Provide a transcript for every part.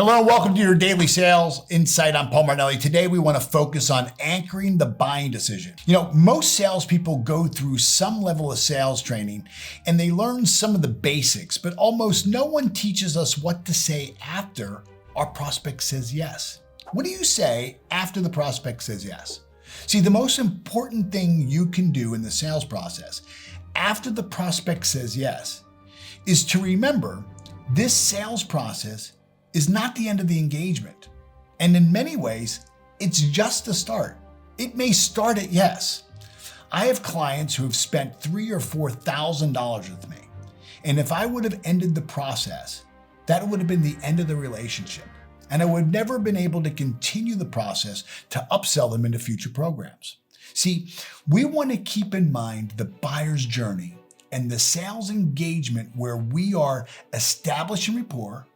Hello, and welcome to your daily sales insight. I'm Paul Martinelli. Today, we want to focus on anchoring the buying decision. Most salespeople go through some level of sales training and they learn some of the basics, but almost no one teaches us what to say after our prospect says yes. What do you say after the prospect says yes? See, the most important thing you can do in the sales process after the prospect says yes is to remember this sales process is not the end of the engagement. And in many ways, it's just the start. It may start at yes. I have clients who have spent $3,000 or $4,000 with me. And if I would have ended the process, that would have been the end of the relationship. And I would have never been able to continue the process to upsell them into future programs. See, we want to keep in mind the buyer's journey and the sales engagement where we are establishing rapport,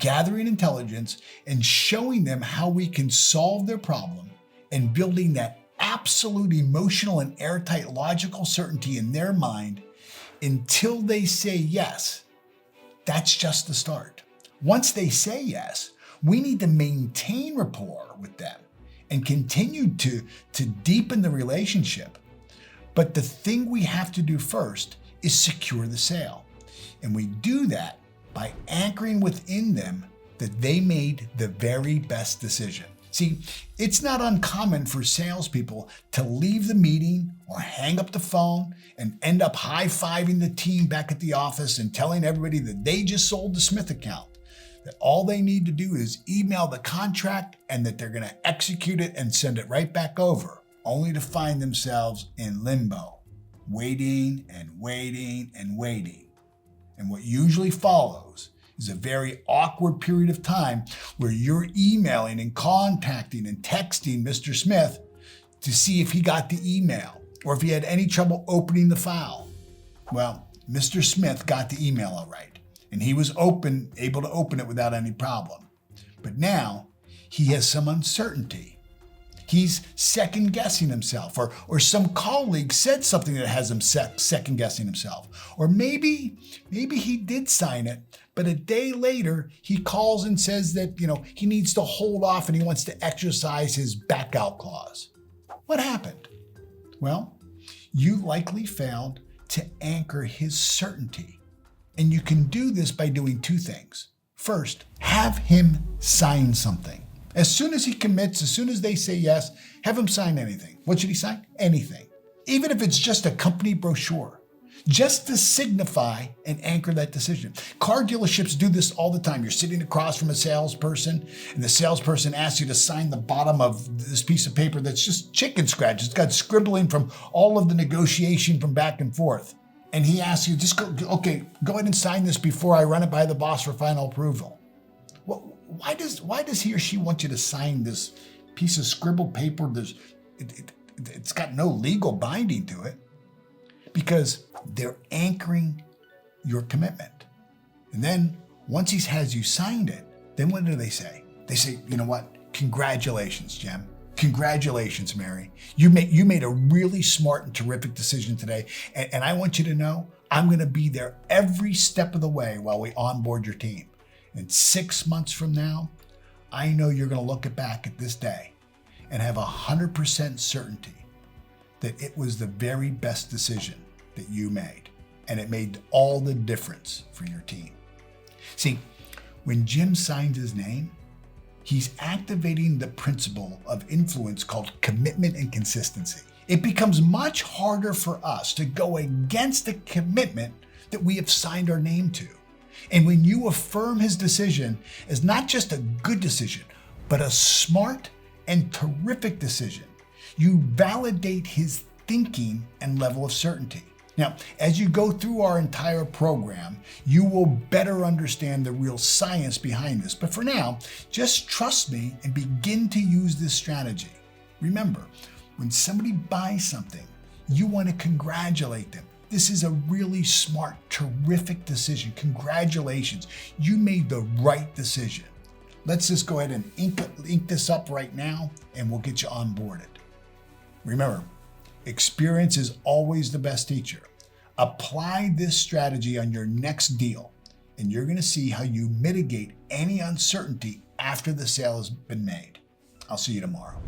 gathering intelligence, and showing them how we can solve their problem and building that absolute emotional and airtight logical certainty in their mind until they say yes. That's just the start. Once they say yes, we need to maintain rapport with them and continue to deepen the relationship. But the thing we have to do first is secure the sale. And we do that by anchoring within them that they made the very best decision. See, it's not uncommon for salespeople to leave the meeting or hang up the phone and end up high-fiving the team back at the office and telling everybody that they just sold the Smith account, that all they need to do is email the contract and that they're going to execute it and send it right back over, only to find themselves in limbo, waiting and waiting and waiting. And what usually follows is a very awkward period of time where you're emailing and contacting and texting Mr. Smith to see if he got the email or if he had any trouble opening the file. Well, Mr. Smith got the email all right, and he was able to open it without any problem. But now he has some uncertainty. He's second guessing himself, or some colleague said something that has him second guessing himself. Or maybe he did sign it, but a day later he calls and says that, he needs to hold off and he wants to exercise his back out clause. What happened? Well, you likely failed to anchor his certainty. And you can do this by doing two things. First, have him sign something. As soon as he commits, as soon as they say yes, have him sign anything. What should he sign? Anything. Even if it's just a company brochure, just to signify and anchor that decision. Car dealerships do this all the time. You're sitting across from a salesperson, and the salesperson asks you to sign the bottom of this piece of paper that's just chicken scratch. It's got scribbling from all of the negotiation from back and forth. And he asks you, go ahead and sign this before I run it by the boss for final approval. Why does he or she want you to sign this piece of scribbled paper? It's got no legal binding to it, because they're anchoring your commitment. And then once he has you signed it, then what do they say? They say, you know what? Congratulations, Jim. Congratulations, Mary. You made a really smart and terrific decision today. And I want you to know I'm going to be there every step of the way while we onboard your team. And 6 months from now, I know you're going to look back at this day and have 100% certainty that it was the very best decision that you made. And it made all the difference for your team. See, when Jim signs his name, he's activating the principle of influence called commitment and consistency. It becomes much harder for us to go against the commitment that we have signed our name to. And when you affirm his decision as not just a good decision, but a smart and terrific decision, you validate his thinking and level of certainty. Now, as you go through our entire program, you will better understand the real science behind this. But for now, just trust me and begin to use this strategy. Remember, when somebody buys something, you want to congratulate them. This is a really smart, terrific decision. Congratulations. You made the right decision. Let's just go ahead and ink this up right now, and we'll get you onboarded. Remember, experience is always the best teacher. Apply this strategy on your next deal, and you're going to see how you mitigate any uncertainty after the sale has been made. I'll see you tomorrow.